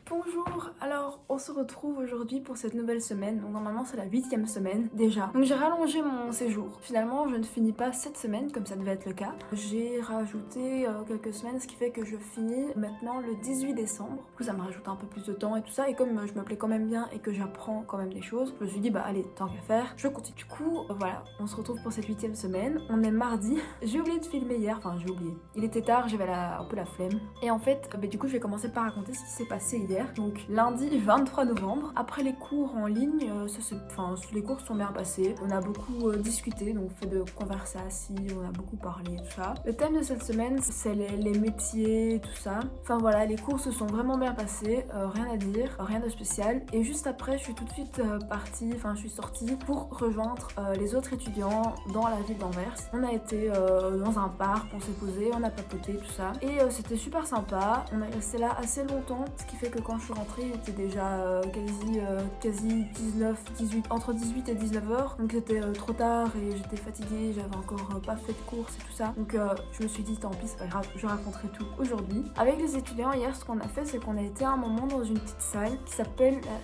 Bonjour, alors on se retrouve aujourd'hui pour cette nouvelle semaine, donc normalement c'est la 8e semaine déjà. Donc j'ai rallongé mon séjour, finalement je ne finis pas cette semaine comme ça devait être le cas. J'ai rajouté quelques semaines, ce qui fait que je finis maintenant le 18 décembre. Du coup ça me rajoute un peu plus de temps et tout ça, et comme je me plais quand même bien et que j'apprends quand même des choses, je me suis dit bah allez, tant qu'à faire, je continue. Du coup voilà, on se retrouve pour cette 8e semaine, on est mardi. J'ai oublié de filmer hier, enfin j'ai oublié. Il était tard, j'avais un peu la flemme. Et en fait, du coup je vais commencer par raconter ce qui s'est passé hier. Donc lundi 23 novembre, après les cours en ligne, les cours sont bien passés. On a beaucoup discuté, donc fait de conversations, on a beaucoup parlé, tout ça. Le thème de cette semaine, c'est les métiers, tout ça. Enfin voilà, les cours se sont vraiment bien passés, rien à dire, rien de spécial. Et juste après, je suis tout de suite je suis sortie pour rejoindre les autres étudiants dans la ville d'Anvers. On a été dans un parc, on s'est posé, on a papoté, tout ça. Et c'était super sympa. On est resté là assez longtemps, ce qui fait que quand je suis rentrée, il était déjà quasi 19, 18, entre 18 et 19 heures. Donc c'était trop tard et j'étais fatiguée, j'avais encore pas fait de courses et tout ça. Donc je me suis dit tant pis, c'est pas grave, je raconterai tout aujourd'hui. Avec les étudiants hier, ce qu'on a fait, c'est qu'on a été à un moment dans une petite salle qui s'appelle la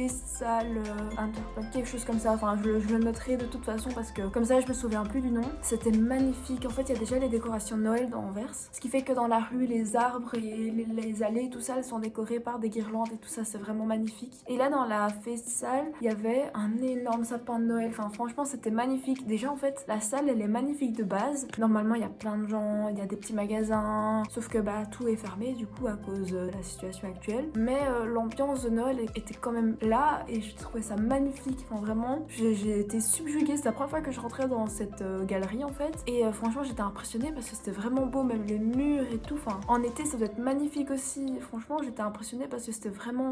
salle Interpol, quelque chose comme ça. Enfin je le noterai de toute façon parce que comme ça je me souviens plus du nom. C'était magnifique. En fait il y a déjà les décorations de Noël dans Anvers, ce qui fait que dans la rue, les arbres et les allées, tout ça, elles sont décorées par des guirlandes et tout ça, c'est vraiment magnifique. Et là dans la salle, il y avait un énorme sapin de Noël. Enfin franchement c'était magnifique. Déjà en fait la salle elle est magnifique de base. Normalement il y a plein de gens, il y a des petits magasins, sauf que tout est fermé du coup à cause de la situation actuelle. Mais l'ambiance de Noël était quand même là et je trouvais ça magnifique. Enfin vraiment j'ai été subjuguée. C'est la première fois que je rentrais dans cette galerie en fait. Et franchement j'étais impressionnée parce que c'était vraiment beau, même les murs et tout. Enfin en été ça doit être magnifique aussi. Franchement j'étais impressionnée parce que c'était vraiment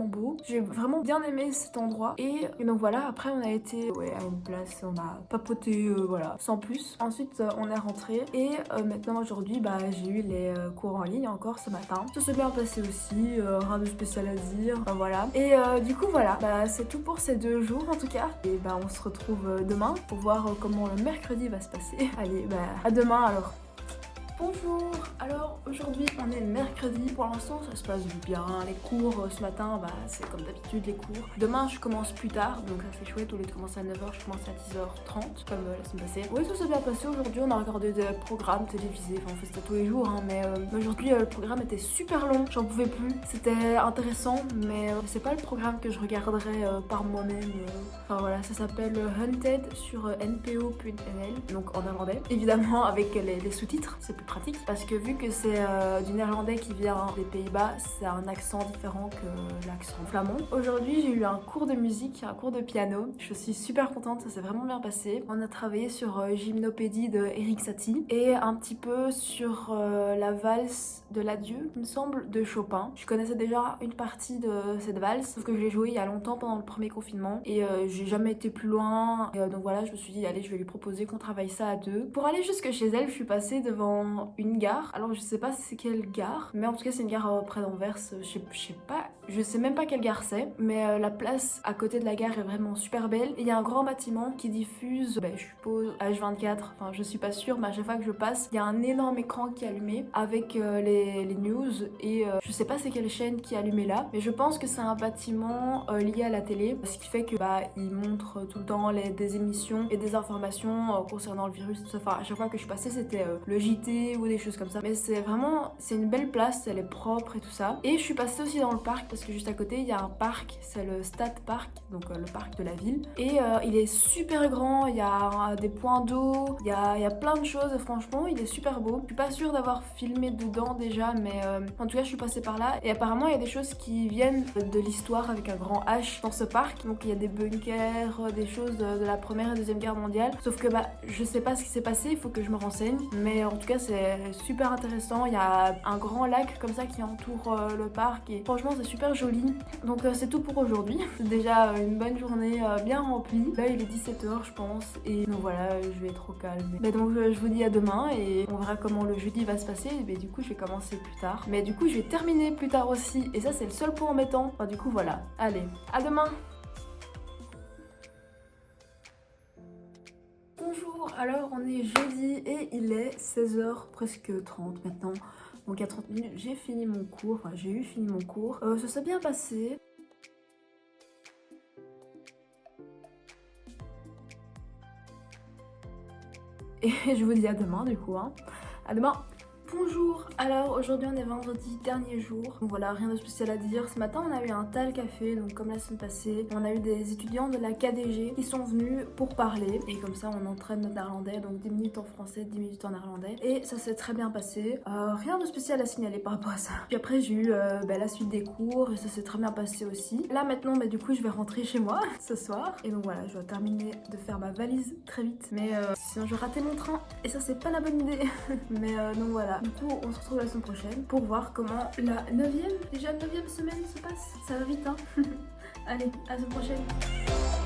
beau. J'ai vraiment bien aimé cet endroit. Et donc voilà, après on a été à une place, on a papoté, voilà, sans plus. Ensuite on est rentré et maintenant aujourd'hui j'ai eu les cours en ligne encore ce matin. Ça s'est bien passé aussi, rien de spécial à dire, voilà. Et du coup voilà, c'est tout pour ces 2 jours en tout cas. Et on se retrouve demain pour voir comment le mercredi va se passer. Allez, à demain alors. Bonjour, alors aujourd'hui on est mercredi, pour l'instant ça se passe bien, les cours ce matin c'est comme d'habitude les cours. Demain je commence plus tard donc ça c'est chouette, au lieu de commencer à 9h je commence à 10h30 comme la semaine passée. Oui ça s'est bien passé, aujourd'hui on a regardé des programmes télévisés, enfin on fait ça tous les jours mais aujourd'hui le programme était super long, j'en pouvais plus, c'était intéressant mais c'est pas le programme que je regarderai par moi-même. Enfin voilà, ça s'appelle Hunted sur npo.nl, donc en néerlandais, évidemment avec les sous-titres, c'est plus pratique parce que vu que c'est du néerlandais qui vient des Pays-Bas, c'est un accent différent que l'accent flamand. Aujourd'hui j'ai eu un cours de musique, un cours de piano, je suis super contente, ça s'est vraiment bien passé. On a travaillé sur Gymnopédie de Erik Satie et un petit peu sur la valse de l'adieu, il me semble, de Chopin. Je connaissais déjà une partie de cette valse, sauf que je l'ai jouée il y a longtemps pendant le premier confinement et j'ai jamais été plus loin. Et, donc voilà, je me suis dit allez, je vais lui proposer qu'on travaille ça à 2. Pour aller jusque chez elle, je suis passée devant une gare. Alors je sais pas c'est quelle gare, mais en tout cas c'est une gare près d'Anvers. Je sais même pas quelle gare c'est, mais la place à côté de la gare est vraiment super belle. Et il y a un grand bâtiment qui diffuse, je suppose H24, enfin je suis pas sûre, mais à chaque fois que je passe, il y a un énorme écran qui est allumé avec les news et je sais pas c'est quelle chaîne qui est allumée là, mais je pense que c'est un bâtiment lié à la télé, ce qui fait que il montre tout le temps des émissions et des informations concernant le virus, tout ça. Enfin à chaque fois que je passais c'était le JT ou des choses comme ça, mais c'est une belle place, elle est propre et tout ça. Et je suis passée aussi dans le parc parce que juste à côté il y a un parc, c'est le Stad Park, donc le parc de la ville, et il est super grand, il y a des points d'eau, il y a plein de choses et franchement il est super beau. Je suis pas sûre d'avoir filmé dedans déjà, mais en tout cas je suis passée par là et apparemment il y a des choses qui viennent de l'histoire avec un grand H dans ce parc, donc il y a des bunkers, des choses de la première et deuxième guerre mondiale, sauf que je sais pas ce qui s'est passé, il faut que je me renseigne, mais en tout cas c'est super intéressant. Il y a un grand lac comme ça qui entoure le parc et franchement c'est super joli. Donc c'est tout pour aujourd'hui. C'est déjà une bonne journée bien remplie. Là il est 17h je pense et donc voilà, je vais être au calme. Mais donc je vous dis à demain et on verra comment le jeudi va se passer. Mais du coup je vais commencer plus tard. Mais du coup je vais terminer plus tard aussi et ça c'est le seul point embêtant. Enfin, du coup voilà. Allez, à demain. Bonjour, alors on est jeudi et il est 16h presque 30 maintenant. Donc à 30 minutes, j'ai fini mon cours, enfin j'ai eu fini mon cours. Ça s'est bien passé. Et je vous dis à demain du coup, hein. À demain. Bonjour, alors aujourd'hui on est vendredi, dernier jour, donc voilà, rien de spécial à dire. Ce matin on a eu un tal café, donc comme la semaine passée, on a eu des étudiants de la KDG qui sont venus pour parler, et comme ça on entraîne notre néerlandais, donc 10 minutes en français, 10 minutes en néerlandais, et ça s'est très bien passé. Rien de spécial à signaler par rapport à ça. Puis après j'ai eu la suite des cours, et ça s'est très bien passé aussi. Là maintenant, du coup je vais rentrer chez moi ce soir, et donc voilà, je dois terminer de faire ma valise très vite, mais sinon je ratais mon train, et ça c'est pas la bonne idée. Mais donc voilà. Du coup, on se retrouve la semaine prochaine pour voir comment la 9e, déjà 9e semaine se passe. Ça va vite, hein. Allez, à la semaine prochaine.